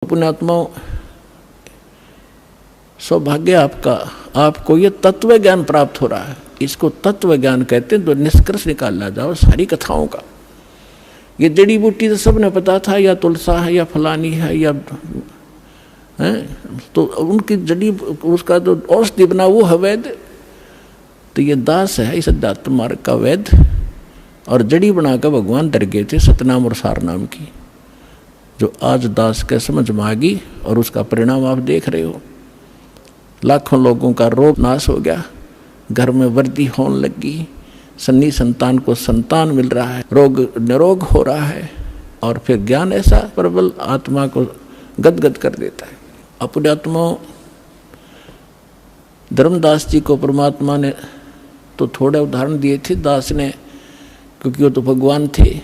पुण्यात्माओं, सौभाग्य आपका, आपको ये तत्व ज्ञान प्राप्त हो रहा है। इसको तत्व ज्ञान कहते हैं। तो निष्कर्ष निकालना जाओ सारी कथाओं का। ये जड़ी बूटी तो सबने पता था, या तुलसा है या फलानी है या है, तो उनकी जड़ी उसका जो औषधि बना वो है वैद्य। तो ये दास है इस अध्यात्म मार्ग का वैद्य, और जड़ी बनाकर भगवान डर गए थे सतनाम और सारनाम की, जो आज दास के समझ में आ गई। और उसका परिणाम आप देख रहे हो। लाखों लोगों का रोग नाश हो गया, घर में वृद्धि होने लगी, सन्नी संतान को संतान मिल रहा है, रोग निरोग हो रहा है। और फिर ज्ञान ऐसा प्रबल आत्मा को गदगद कर देता है। अपने आत्मा धर्मदास जी को परमात्मा ने तो थोड़े उदाहरण दिए थे दास ने, क्योंकि वो तो भगवान थे।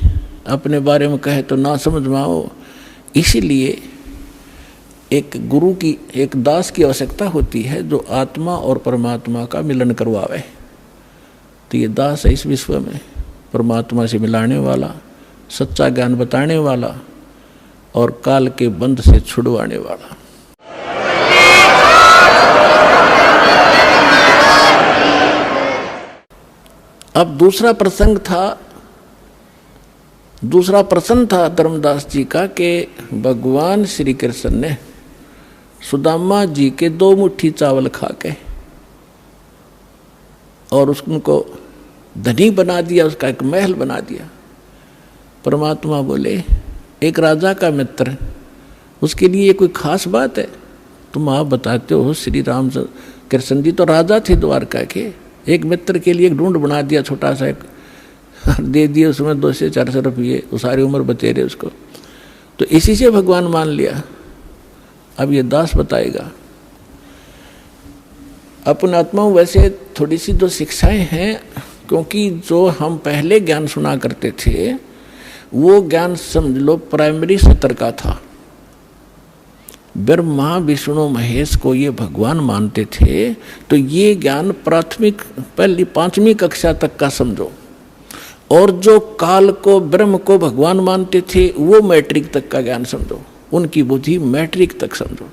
अपने बारे में कहे तो ना समझ में आओ, इसीलिए एक गुरु की, एक दास की आवश्यकता होती है जो आत्मा और परमात्मा का मिलन करवावे। तो ये दास है इस विश्व में परमात्मा से मिलाने वाला, सच्चा ज्ञान बताने वाला और काल के बंध से छुड़वाने वाला। अब दूसरा प्रसंग था धर्मदास जी का कि भगवान श्री कृष्ण ने सुदामा जी के 2 मुट्ठी चावल खा के और उसको धनी बना दिया, उसका एक महल बना दिया। परमात्मा बोले एक राजा का मित्र, उसके लिए कोई खास बात है? तुम आप बताते हो श्री राम कृष्ण जी तो राजा थे द्वारका के, एक मित्र के लिए एक ढूंढ बना दिया छोटा सा, एक दे दिए उसमें 200 से 400 रुपये, वो सारी उम्र बतेरे उसको। तो इसी से भगवान मान लिया। अब ये दास बताएगा। अपने आत्माओं वैसे थोड़ी सी जो शिक्षाएं हैं, क्योंकि जो हम पहले ज्ञान सुना करते थे वो ज्ञान समझ लो प्राइमरी स्तर का था। ब्रह्मा विष्णु महेश को ये भगवान मानते थे, तो ये ज्ञान प्राथमिक पहली 5वीं कक्षा तक का समझो। और जो काल को ब्रह्म को भगवान मानते थे वो मैट्रिक तक का ज्ञान समझो, उनकी बुद्धि मैट्रिक तक समझो।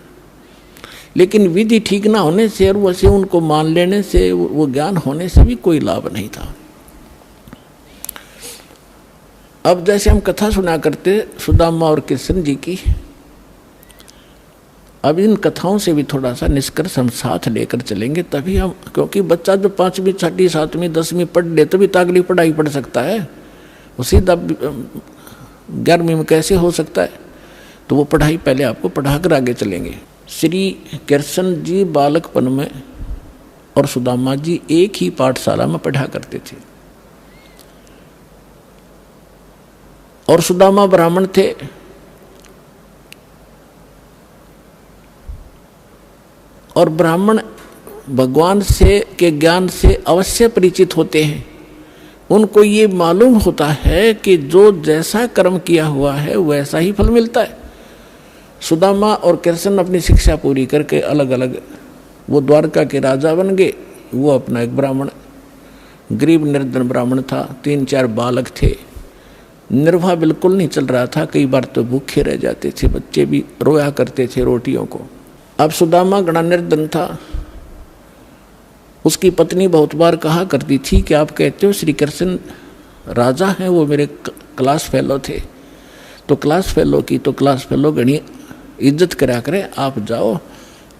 लेकिन विधि ठीक ना होने से और वैसे उनको मान लेने से, वो ज्ञान होने से भी कोई लाभ नहीं था। अब जैसे हम कथा सुना करते सुदामा और कृष्ण जी की, अब इन कथाओं से भी थोड़ा सा निष्कर्ष हम साथ लेकर चलेंगे, तभी हम, क्योंकि बच्चा जो 5वीं 6वीं 7वीं 10वीं पढ़ ले तभी तो अगली पढ़ाई पढ़ सकता है। वो सीधा 11वीं में कैसे हो सकता है? तो वो पढ़ाई पहले आपको पढ़ा कर आगे चलेंगे। श्री कृष्ण जी बालकपन में और सुदामा जी एक ही पाठशाला में पढ़ा करते थे। और सुदामा ब्राह्मण थे, और ब्राह्मण भगवान से के ज्ञान से अवश्य परिचित होते हैं। उनको ये मालूम होता है कि जो जैसा कर्म किया हुआ है वैसा ही फल मिलता है। सुदामा और कृष्ण अपनी शिक्षा पूरी करके अलग अलग, वो द्वारका के राजा बन गए, वो अपना एक ब्राह्मण, गरीब निर्धन ब्राह्मण था, 3-4 बालक थे, निर्वाह बिल्कुल नहीं चल रहा था, कई बार तो भूखे रह जाते थे, बच्चे भी रोया करते थे रोटियों को। अब सुदामा गणा निर्धन था। उसकी पत्नी बहुत बार कहा करती थी कि आप कहते हो श्री कृष्ण राजा हैं, वो मेरे क्लास फेलो थे, तो क्लास फेलो की तो क्लास फेलो गणी इज्जत करा करें, आप जाओ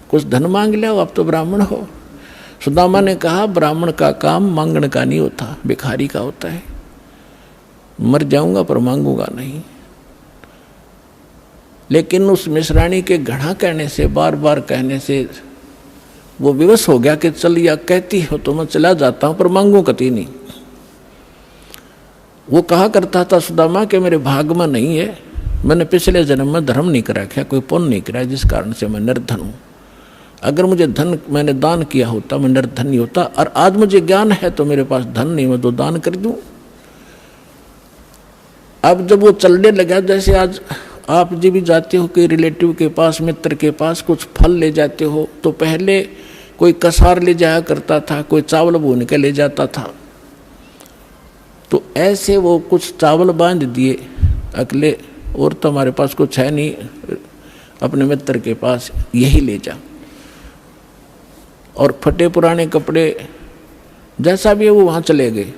कुछ धन मांग ले, आप तो ब्राह्मण हो। सुदामा ने कहा ब्राह्मण का काम मांगने का नहीं होता, भिखारी का होता है। मर जाऊंगा पर मांगूंगा नहीं। लेकिन उस मिश्राणी के घड़ा कहने से, बार बार कहने से वो विवश हो गया कि चल या कहती हो तो मैं चला जाता हूं पर मांगू कति नहीं। वो कहा करता था सुदामा कि मेरे भाग में नहीं है, मैंने पिछले जन्म में धर्म नहीं करा, क्या कोई पुण्य नहीं करा, जिस कारण से मैं निर्धन हूं। अगर मुझे धन मैंने दान किया होता मैं निर्धन नहीं होता, और आज मुझे ज्ञान है तो मेरे पास धन नहीं, मैं तो दान कर दूं। अब जब वो चलने लगा, जैसे आज आप जी भी जाते हो कि रिलेटिव के पास, मित्र के पास कुछ फल ले जाते हो, तो पहले कोई कसार ले जाया करता था, कोई चावल भून के ले जाता था। तो ऐसे वो कुछ चावल बांध दिए अकेले, और तो हमारे पास कुछ है नहीं, अपने मित्र के पास, यही ले जा। और फटे पुराने कपड़े जैसा भी है वो वहाँ चले गए।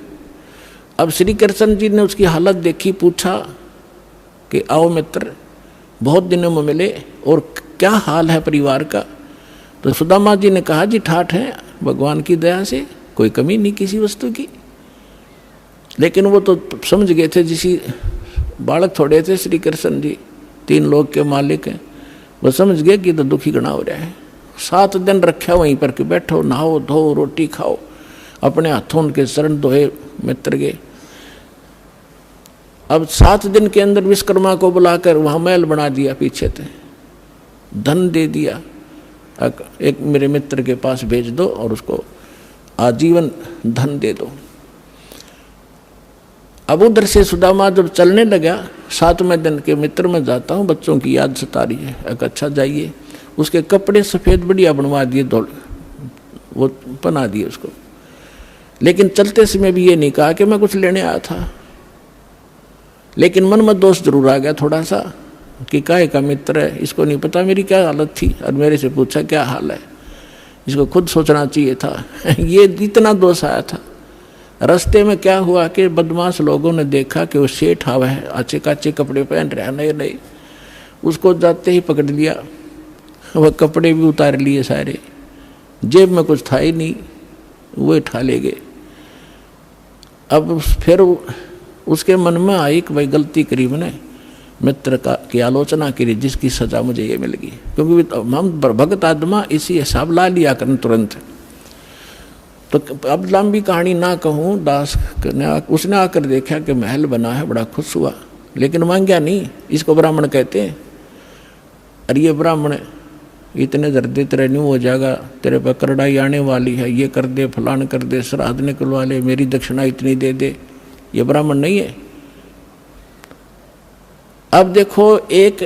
अब श्री कृष्ण जी ने उसकी हालत देखी, पूछा कि आओ मित्र, बहुत दिनों में मिले और क्या हाल है परिवार का। तो सुदामा जी ने कहा, जी ठाठ है, भगवान की दया से कोई कमी नहीं किसी वस्तु की। लेकिन वो तो समझ गए थे, जिसी बालक थोड़े थे श्री कृष्ण जी, 3 लोक के मालिक हैं, वो समझ गए कि तो दुखी गणा हो रहा है। 7 दिन रखा वहीं पर कि बैठो, नहाओ धो, रोटी खाओ, अपने हाथों उनके शरण धोए मित्र के। अब 7 दिन के अंदर विश्वकर्मा को बुलाकर वहाँ महल बना दिया, पीछे थे, धन दे दिया, एक मेरे मित्र के पास भेज दो और उसको आजीवन धन दे दो। अब उधर से सुदामा जब चलने लगा, 7वें दिन के मित्र में जाता हूँ, बच्चों की याद सता रही है। अच्छा जाइए, उसके कपड़े सफ़ेद बढ़िया बनवा दिए, दौड़ वो बना दिए उसको। लेकिन चलते समय भी ये नहीं कहा कि मैं कुछ लेने आया था। लेकिन मन में दोष जरूर आ गया थोड़ा सा कि काहे का मित्र है, इसको नहीं पता मेरी क्या हालत थी, और मेरे से पूछा क्या हाल है, इसको खुद सोचना चाहिए था। ये इतना दोष आया था। रास्ते में क्या हुआ कि बदमाश लोगों ने देखा कि वो सेठ आवा है, अच्छे काचे कपड़े पहन रहा है, नए नए, उसको जाते ही पकड़ लिया। वह कपड़े भी उतार लिए सारे, जेब में कुछ था ही नहीं, वो उठा ले गए। अब फिर उसके मन में आई कि भाई गलती करी मैंने, मित्र का की आलोचना करी, जिसकी सजा मुझे ये मिल गई। क्योंकि हम भगत आत्मा इसी हिसाब ला लिया करन तुरंत। तो अब लंबी कहानी ना कहूँ, दास उसने आकर देखा कि महल बना है, बड़ा खुश हुआ, लेकिन मांगा नहीं। इसको ब्राह्मण कहते हैं। अरे ये ब्राह्मण इतने दर्दे तेरे न्यू हो जाएगा, तेरे पर करड़ाई आने वाली है, ये कर दे, फलान कर दे, श्राद्ध निकलवा ले, मेरी दक्षिणा इतनी दे दे, ये ब्राह्मण नहीं है। अब देखो, एक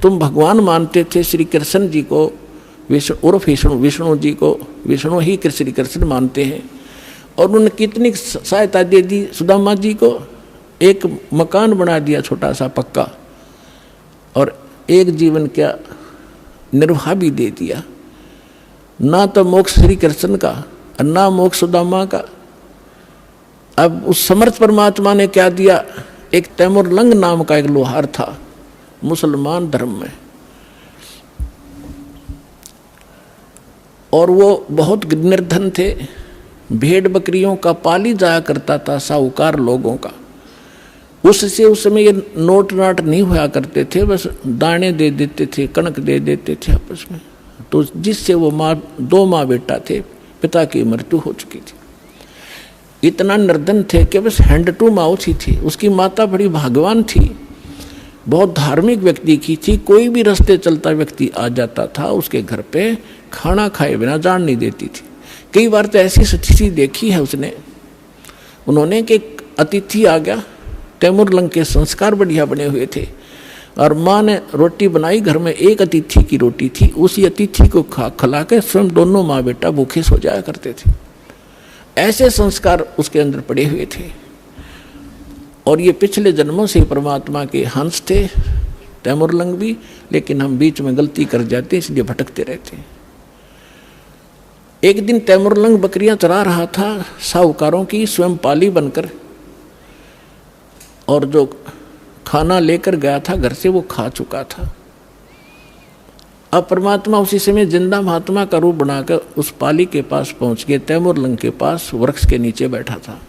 तुम भगवान मानते थे श्री कृष्ण जी को, विष्णु जी को, विष्णु ही श्री कृष्ण मानते हैं, और उन्होंने कितनी सहायता दे दी सुदामा जी को। एक मकान बना दिया छोटा सा पक्का, और एक जीवन का निर्वाह भी दे दिया। ना तो मोक्ष श्री कृष्ण का और ना मोक्ष सुदामा का। अब उस समर्थ परमात्मा ने क्या दिया, एक तैमुरलंग नाम का एक लोहार था मुसलमान धर्म में, और वो बहुत निर्धन थे, भेड़ बकरियों का पाली जाया करता था, साहूकार लोगों का। उससे उस समय ये नोट नाट नहीं हुआ करते थे, बस दाने दे देते थे, कणक दे देते थे आपस में। तो जिससे वो 2 माँ बेटा थे, पिता की मृत्यु हो चुकी थी। इतना निर्धन थे कि बस हैंड टू माउथ ही थी। उसकी माता बड़ी भाग्यवान थी, बहुत धार्मिक व्यक्ति की थी। कोई भी रास्ते चलता व्यक्ति आ जाता था उसके घर पे, खाना खाए बिना जान नहीं देती थी। कई बार तो ऐसी स्थिति देखी है उन्होंने कि अतिथि आ गया, तैमुरलंग के संस्कार बढ़िया बने हुए थे, और माँ ने रोटी बनाई, घर में एक अतिथि की रोटी थी, उसी अतिथि को खिला के स्वयं दोनों माँ बेटा भूखे सो जाया करते थे। ऐसे संस्कार उसके अंदर पड़े हुए थे। और ये पिछले जन्मों से परमात्मा के हंस थे तैमुरलंग भी, लेकिन हम बीच में गलती कर जाते इसलिए भटकते रहते हैं। एक दिन तैमुरलंग बकरियां चरा रहा था साहूकारों की, स्वयं पाली बनकर, और जो खाना लेकर गया था घर से वो खा चुका था। अब परमात्मा उसी समय जिंदा महात्मा का रूप बनाकर उस पाली के पास पहुंच गए। तैमुरलंग के पास वृक्ष के नीचे बैठा था,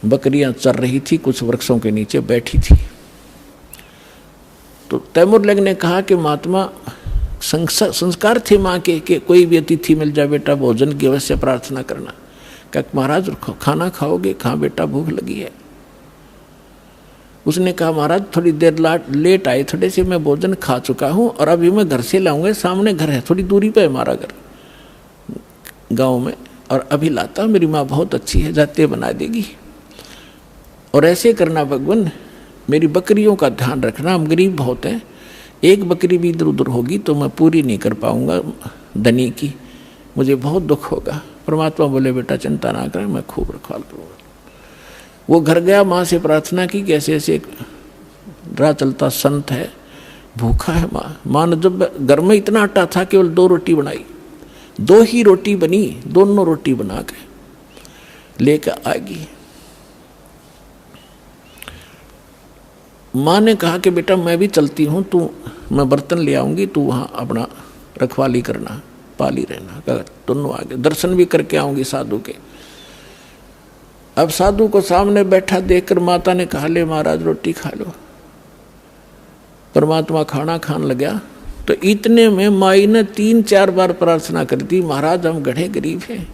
बकरियां चर रही थी, कुछ वृक्षों के नीचे बैठी थी। तो तैमुरलंग ने कहा कि महात्मा, संस्कार थे माँ के कि कोई भी अतिथि मिल जाए बेटा भोजन की अवश्य प्रार्थना करना। क्या महाराज खाना खाओगे? कहाँ बेटा भूख लगी है। उसने कहा महाराज थोड़ी देर लेट आए, थोड़े से मैं भोजन खा चुका हूँ और अभी मैं घर से लाऊंगा, सामने घर है, थोड़ी दूरी पे है हमारा घर गांव में, और अभी लाता। मेरी माँ बहुत अच्छी है, जाते बना देगी। और ऐसे करना भगवान, मेरी बकरियों का ध्यान रखना, हम गरीब बहुत हैं, एक बकरी भी इधर उधर होगी तो मैं पूरी नहीं कर पाऊंगा धनी की, मुझे बहुत दुख होगा। परमात्मा बोले बेटा चिंता ना करें, मैं खूब रखवाल करूँगा। वो घर गया, माँ से प्रार्थना की कि ऐसे ऐसे राह चलता संत है, भूखा है माँ ने जब घर में इतना आटा था केवल 2 रोटी बनाई, 2 ही रोटी बनी, दोनों रोटी बना के लेकर आ गई। माँ ने कहा कि बेटा मैं भी चलती हूँ, मैं बर्तन ले आऊँगी, तू वहाँ अपना रखवाली करना, पाली रहना। दोनों आगे दर्शन भी करके आऊँगी साधु के। अब साधु को सामने बैठा देखकर माता ने कहा ले महाराज रोटी खा लो। परमात्मा खाना खान लगा तो इतने में माई ने 3-4 बार प्रार्थना कर दी, महाराज हम गढ़े गरीब हैं,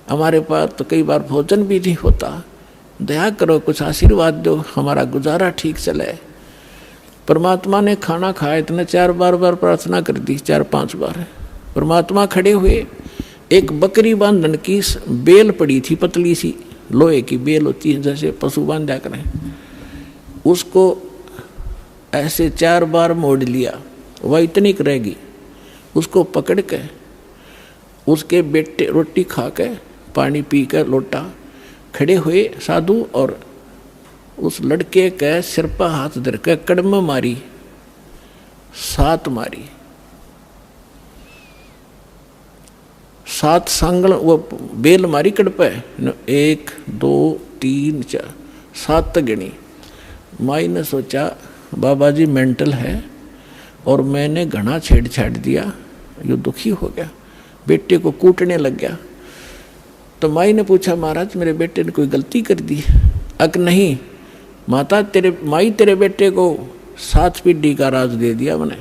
हमारे पास तो कई बार भोजन भी नहीं होता, दया करो कुछ आशीर्वाद दो, हमारा गुजारा ठीक चले। परमात्मा ने खाना खाया, इतने 4 बार प्रार्थना कर दी, 4-5 बार। परमात्मा खड़े हुए, एक बकरी बांधन की बेल पड़ी थी, पतली सी लोहे की बेल होती है जैसे पशु बांधा करें, उसको ऐसे 4 बार मोड़ लिया, वह इतनी रहेगी, उसको पकड़ के उसके बेटे रोटी खा के पानी पी कर लोटा खड़े हुए साधु, और उस लड़के के सिर पर हाथ धर के कड़म मारी, 7 मारी, 7 सांगल वो बेल मारी कड़ पे, 1 2 3 4 7 गिनी। माई ने सोचा बाबा जी मेंटल है और मैंने घना छेड़छाड़ दिया, यो दुखी हो गया, बेटे को कूटने लग गया। तो माई ने पूछा महाराज मेरे बेटे ने कोई गलती कर दी? अक नहीं माता, तेरे बेटे को 7 पीढ़ी का राज दे दिया मैंने,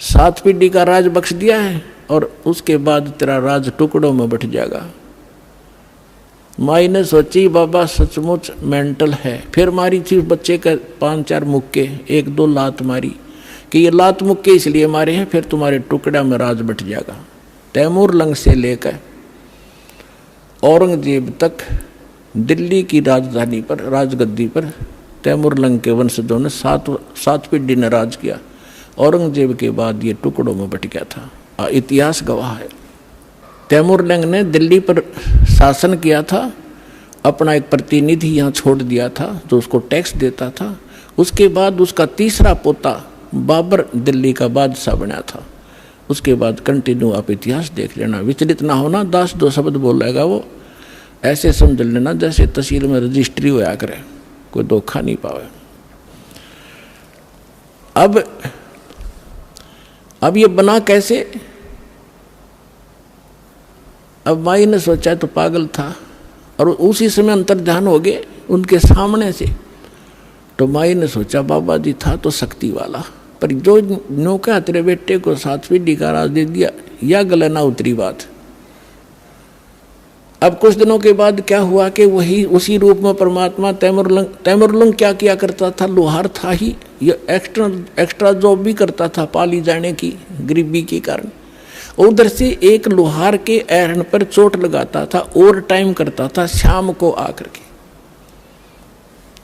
7 पीढ़ी का राज बख्श दिया है, और उसके बाद तेरा राज टुकड़ों में बट जाएगा। माई ने सोची बाबा सचमुच मेंटल है। फिर मारी थी बच्चे का 5-4 मुक्के, 1-2 लात मारी कि ये लात मुक्के इसलिए मारे हैं, फिर तुम्हारे टुकड़ा में राज बट जाएगा। तैमूर लंग से लेकर औरंगजेब तक दिल्ली की राजधानी पर, राजगद्दी पर तैमूर लंग के वंशजों ने 7 पीढ़ी ने राज किया। औरंगजेब के बाद ये टुकड़ों में बट गया था, इतिहास गवाह है। तैमूर लंग ने दिल्ली पर शासन किया था, अपना एक प्रतिनिधि यहाँ छोड़ दिया था जो उसको टैक्स देता था। उसके बाद उसका तीसरा पोता बाबर दिल्ली का बादशाह बना था। उसके बाद कंटिन्यू आप इतिहास देख लेना, विचलित ना होना, 10-2 शब्द बोलेगा वो, ऐसे समझ लेना जैसे तहसील में रजिस्ट्री होया करे, कोई धोखा नहीं पावे। अब ये बना कैसे? अब माई ने सोचा तो पागल था, और उसी समय अंतर्ध्यान हो गए उनके सामने से। तो माई ने सोचा बाबा जी था तो शक्ति वाला, पर जो नौका तेरे बेटे को 7 पीढ़ी का राज दे दिया, या गले ना उतरी बात। अब कुछ दिनों के बाद क्या हुआ कि वही उसी रूप में परमात्मा तैमूरलंग क्या किया करता था, लोहार था ही, ये एक्स्ट्रा जॉब भी करता था पाली जाने की गरीबी के कारण। उधर से एक लोहार के एहन पर चोट लगाता था, ओवर टाइम करता था, शाम को आकर के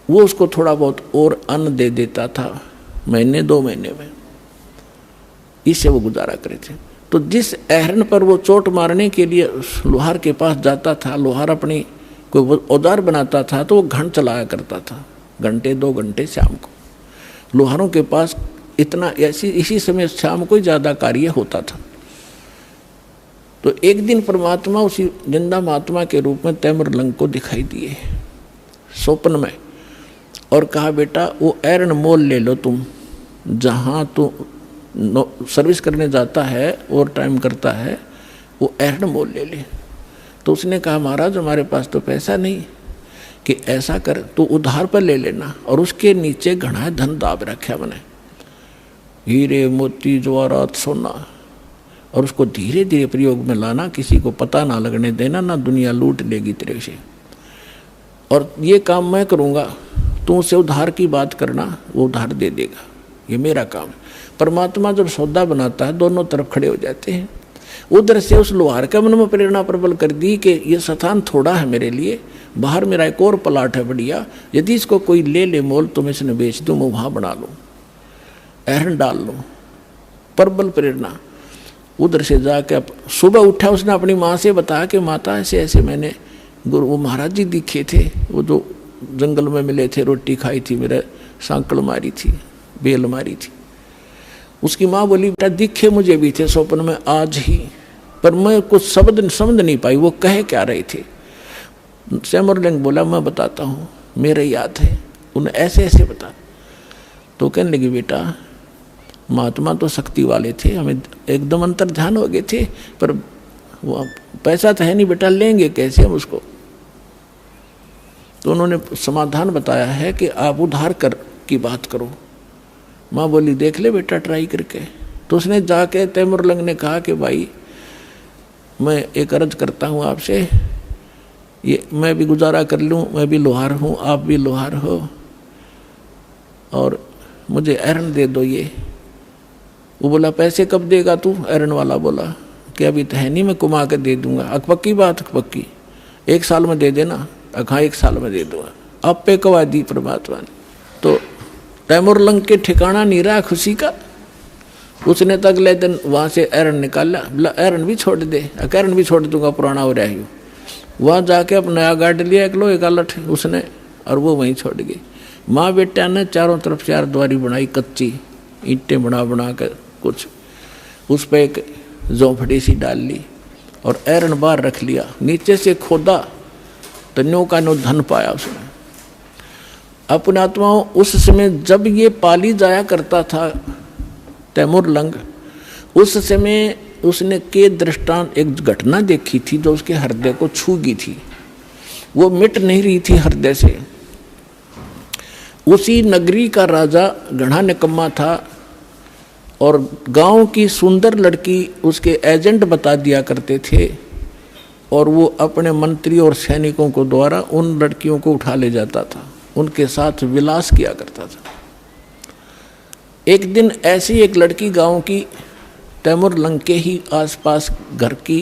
वो उसको थोड़ा बहुत और अन्न दे देता था, 1-2 महीने में, इससे वो गुजारा करे थे। तो जिस एहरन पर वो चोट मारने के लिए लोहार के पास जाता था, लोहार अपनी कोई औजार बनाता था तो वो घंट चलाया करता था, 1-2 घंटे शाम को। लोहारों के पास इतना इसी समय शाम को ज़्यादा कार्य होता था। तो एक दिन परमात्मा उसी जिंदा महात्मा के रूप में तैमूरलंग को दिखाई दिए स्वप्न में, और कहा बेटा वो एरन मोल ले लो, तुम जहाँ तू सर्विस करने जाता है और टाइम करता है, वो एरन मोल ले ले। तो उसने कहा महाराज हमारे पास तो पैसा नहीं, कि ऐसा कर तू उधार पर ले लेना, और उसके नीचे घना धन दाब रखा मैंने, हीरे मोती जवाहरात सोना, और उसको धीरे धीरे प्रयोग में लाना, किसी को पता ना लगने देना, ना दुनिया लूट लेगी तेरे से, और ये काम मैं करूँगा, तू उससे उधार की बात करना, वो उधार दे देगा, ये मेरा काम है। परमात्मा जब सौदा बनाता है दोनों तरफ खड़े हो जाते हैं। उधर से उस लोहार के मन में प्रेरणा प्रबल कर दी कि ये स्थान थोड़ा है मेरे लिए, बाहर मेरा एक और प्लाट है बढ़िया, यदि इसको कोई ले ले मोल तो मैं इसने बेच दूँ, मैं वहाँ बना लूँ, एहन डाल लूँ, प्रबल प्रेरणा। उधर से जाके सुबह उठा, उसने अपनी माँ से बताया कि माता ऐसे ऐसे मैंने वो महाराज जी दिखे थे, वो जो जंगल में मिले थे, रोटी खाई थी, मेरे सांकड़ मारी थी, बेल मारी थी। उसकी माँ बोली बेटा दिखे मुझे भी थे स्वप्न में आज ही, पर मैं कुछ शब्द समझ नहीं पाई वो कह क्या रहे थे। तैमूरलंग बोला मैं बताता हूँ, मेरे याद है, उन्हें ऐसे ऐसे बता। तो कहने लगी बेटा महात्मा तो शक्ति वाले थे, हमें एकदम अंतर ध्यान हो गए थे, पर वो पैसा तो है नहीं बेटा, लेंगे कैसे हम उसको। तो उन्होंने समाधान बताया है कि आप उधार कर की बात करो। माँ बोली देख ले बेटा ट्राई करके। तो उसने जाके तैमूरलंग ने कहा कि भाई मैं एक अर्ज करता हूँ आपसे, ये मैं भी गुजारा कर लूँ, मैं भी लोहार हूँ, आप भी लोहार हो, और मुझे एरन दे दो ये। वो बोला पैसे कब देगा तू? एरन वाला बोला कि अभी तो है नहीं, मैं कुमा के दे दूंगा। पक्की बात? पक्की, 1 साल में दे देना। हाँ 1 साल में दे दूंगा। अब पे कवा दी परमात्मा ने। तो तैमूरलंग के ठिकाना नहीं रहा खुशी का। उसने तो अगले दिन वहाँ से एरन निकाला, बोला एरन भी छोड़ दे। एरन भी छोड़ दूंगा, पुराना हो रहा है। वहाँ जाके अब नया गाड़ लिया एक लोहे का लठ उसने, और वो वहीं छोड़ गई। माँ बेटा ने चारों तरफ 4 द्वारी बनाई, कच्ची ईंटें बना बना कर कुछ, उस पर एक झोंपड़ी सी डाल ली और एरन बाहर रख लिया। नीचे से खोदा तो न्यो का नो धन पाया उसने। अपने आत्माओं उस समय जब ये पाली जाया करता था तैमूरलंग, उस समय उसने के दृष्टांत एक घटना देखी थी जो उसके हृदय को छू गई थी, वो मिट नहीं रही थी हृदय से। उसी नगरी का राजा घना निकम्मा था और गांव की सुंदर लड़की उसके एजेंट बता दिया करते थे, और वो अपने मंत्री और सैनिकों को द्वारा उन लड़कियों को उठा ले जाता था, उनके साथ विलास किया करता था। एक दिन ऐसी एक लड़की गांव की तैमूरलंग के ही आसपास घर की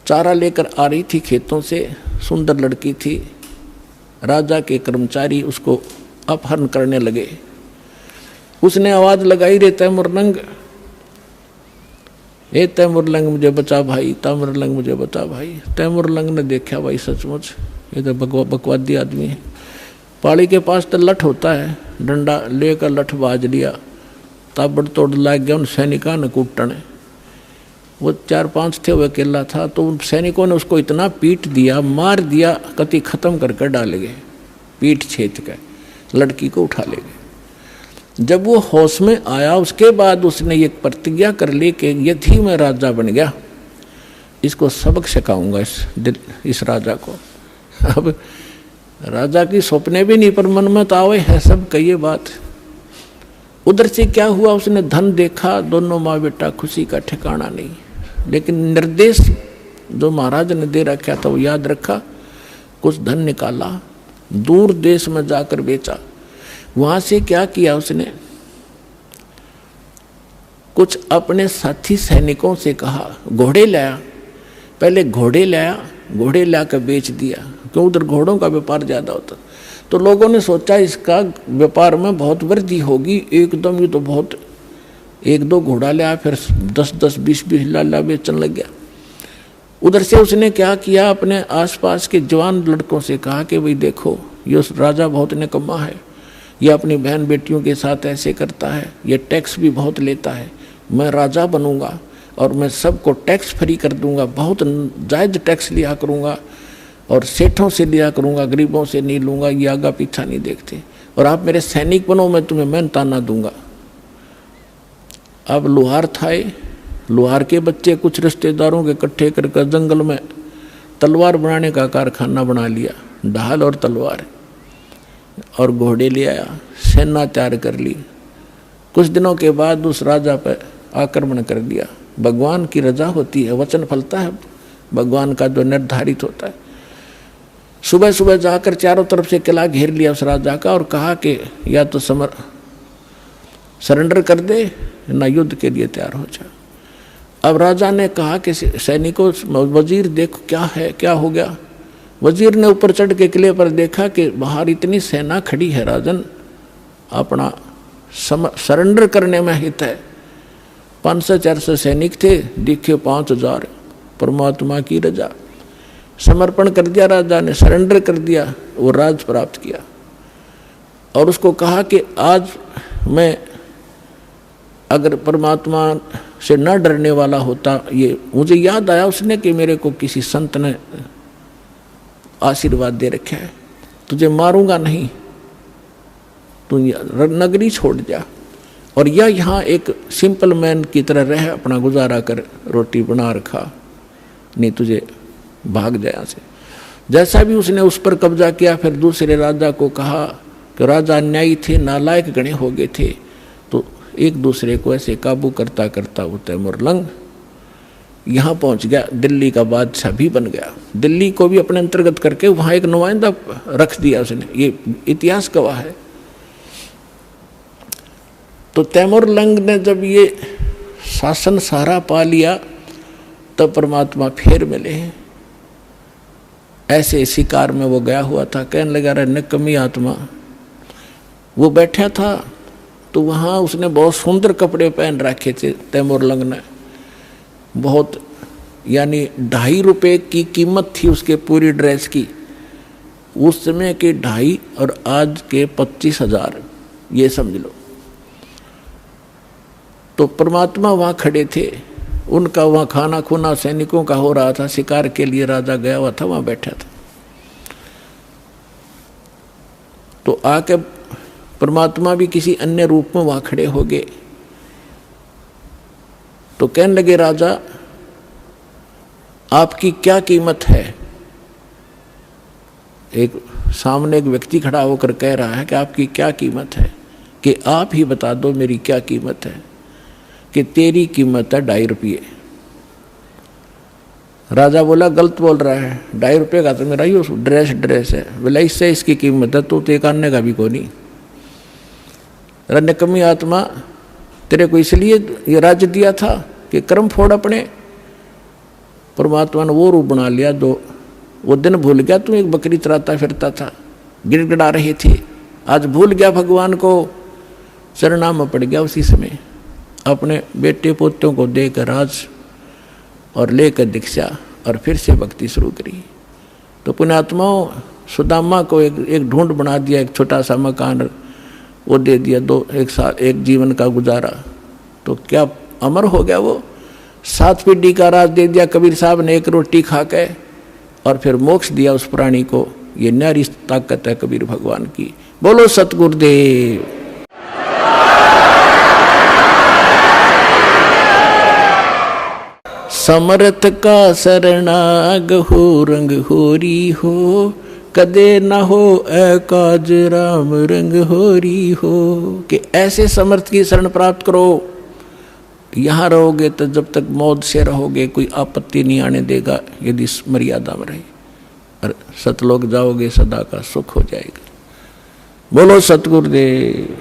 चारा लेकर आ रही थी खेतों से। सुंदर लड़की थी। राजा के कर्मचारी उसको अपहरण करने लगे। उसने आवाज लगाई, रे तैमूरलंग, ए तैमूरलंग मुझे बचा भाई, तैमूरलंग मुझे बचा भाई। तैमूरलंग ने देखा भाई सचमुच ये तो बकवादी आदमी है। पाड़ी के पास तो लठ होता है, डंडा लेकर लठ बाज लिया, ताबड़तोड़ लाग गया उन सैनिकों ने कूटने। वो 4-5 थे, वो अकेला था। तो उन सैनिकों ने उसको इतना पीट दिया, मार दिया, कति खत्म करके डाले गए, पीठ छेद कर लड़की को उठा ले गए। जब वो होश में आया उसके बाद उसने ये प्रतिज्ञा कर ली कि यदि मैं राजा बन गया इसको सबक सिखाऊंगा इस राजा को। अब राजा की सपने भी नहीं, पर मन में तो आवे है सब कहिए बात। उधर से क्या हुआ, उसने धन देखा, दोनों माँ बेटा खुशी का ठिकाना नहीं। लेकिन निर्देश जो महाराज ने दे रखा था वो याद रखा, कुछ धन निकाला, दूर देश में जाकर बेचा। वहां से क्या किया उसने, कुछ अपने साथी सैनिकों से कहा घोड़े लाया, पहले घोड़े लाया, घोड़े लाकर बेच दिया, क्यों उधर घोड़ों का व्यापार ज्यादा होता। तो लोगों ने सोचा इसका व्यापार में बहुत वृद्धि होगी, एकदम ये तो बहुत 1-2 घोड़ा लिया, फिर 10-10 20-20 लाला बेचने लग गया। उधर से उसने क्या किया, अपने आसपास के जवान लड़कों से कहा कि भाई देखो ये राजा बहुत निकम्मा है, ये अपनी बहन बेटियों के साथ ऐसे करता है, ये टैक्स भी बहुत लेता है। मैं राजा बनूंगा और मैं सबको टैक्स फ्री कर दूंगा, बहुत जायज़ टैक्स लिया करूंगा और सेठों से लिया करूंगा, गरीबों से नहीं लूंगा, ये आगा पीछा नहीं देखते। और आप मेरे सैनिक बनो, मैं तुम्हें मेहनताना दूंगा। अब लोहार था, लोहार के बच्चे कुछ रिश्तेदारों के इकट्ठे करके जंगल में तलवार बनाने का कारखाना बना लिया, ढाल और तलवार, और घोड़े ले आया, सेना तैयार कर ली। कुछ दिनों के बाद उस राजा पर आक्रमण कर दिया। भगवान की रजा होती है, वचन फलता है भगवान का जो निर्धारित होता है। सुबह सुबह जाकर चारों तरफ से किला घेर लिया उस राजा का और कहा कि या तो सरेंडर कर दे ना युद्ध के लिए तैयार हो जा। अब राजा ने कहा कि सैनिकों, वजीर देखो क्या है, क्या हो गया। वजीर ने ऊपर चढ़ के किले पर देखा कि बाहर इतनी सेना खड़ी है राजन, अपना सरेंडर करने में हित है। 500-400 सैनिक थे, दिखे 5000। परमात्मा की रजा, समर्पण कर दिया राजा ने, सरेंडर कर दिया, वो राज प्राप्त किया। और उसको कहा कि आज मैं अगर परमात्मा से न डरने वाला होता, ये मुझे याद आया उसने कि मेरे को किसी संत ने आशीर्वाद दे रखा है, तुझे मारूंगा नहीं, तू नगरी छोड़ जा और या यहाँ एक सिंपल मैन की तरह रह, अपना गुजारा कर, रोटी बना रखा, नहीं तुझे भाग जाए यहाँ से। जैसा भी उसने उस पर कब्जा किया, फिर दूसरे राजा को कहा कि राजा अन्यायी थे, नालायक गणे हो गए थे, तो एक दूसरे को ऐसे काबू करता करता वो तैमुरलंग यहाँ पहुँच गया, दिल्ली का बादशाह भी बन गया, दिल्ली को भी अपने अंतर्गत करके वहाँ एक नुमाइंदा रख दिया उसने, ये इतिहास गवाह है। तो तैमुरलंग ने जब ये शासन सारा पा लिया तब परमात्मा फिर मिले। ऐसे शिकार में वो गया हुआ था, कहने लगा रे निकम्मी आत्मा। वो बैठा था तो वहाँ उसने बहुत सुंदर कपड़े पहन रखे थे तैमुरलंग ने, बहुत, यानी 2.5 रुपये की कीमत थी उसके पूरी ड्रेस की, उस समय के 2.5 और आज के 25,000, ये समझ लो। तो परमात्मा वहाँ खड़े थे, उनका वहाँ खाना खुना सैनिकों का हो रहा था, शिकार के लिए राजा गया हुआ था, वहाँ बैठा था। तो आके परमात्मा भी किसी अन्य रूप में वहाँ खड़े हो गए। तो कहने लगे राजा आपकी क्या कीमत है। एक सामने एक व्यक्ति खड़ा होकर कह रहा है कि आपकी क्या कीमत है, कि आप ही बता दो मेरी क्या कीमत है, कि तेरी कीमत है 2.5 रुपये। राजा बोला गलत बोल रहा है, 2.5 रुपये का तो मेरा ही ड्रेस है, बोला इससे इसकी कीमत है, तो एक आने का भी को नहीं। निकम्मी आत्मा, तेरे को इसलिए ये राज्य दिया था कि कर्म फोड़ अपने। परमात्मा ने वो रूप बना लिया, जो वो दिन भूल गया, तू एक बकरी चराता फिरता था, गिड़गिड़ा रहे थे, आज भूल गया भगवान को, चरणा में पड़ गया उसी समय, अपने बेटे पोतों को देकर राज और लेकर दीक्षा और फिर से भक्ति शुरू करी। तो पुण्यात्माओं, सुदामा को एक ढूंढ बना दिया, एक छोटा सा मकान वो दे दिया, एक जीवन का गुजारा, तो क्या अमर हो गया वो। 7 पीढ़ी का राज दे दिया कबीर साहब ने, एक रोटी खा के, और फिर मोक्ष दिया उस प्राणी को। ये न्यारी ताकत है कबीर भगवान की। बोलो सतगुरुदेव। समर्थ का शरणाग हो, रंग होरी हो, कदे न हो एकाज राम रंग होरी हो। कि ऐसे समर्थ की शरण प्राप्त करो, यहाँ रहोगे तो जब तक मौत से रहोगे कोई आपत्ति नहीं आने देगा, यदि मर्यादा में रहे, और सतलोक जाओगे सदा का सुख हो जाएगा। बोलो सतगुरुदेव।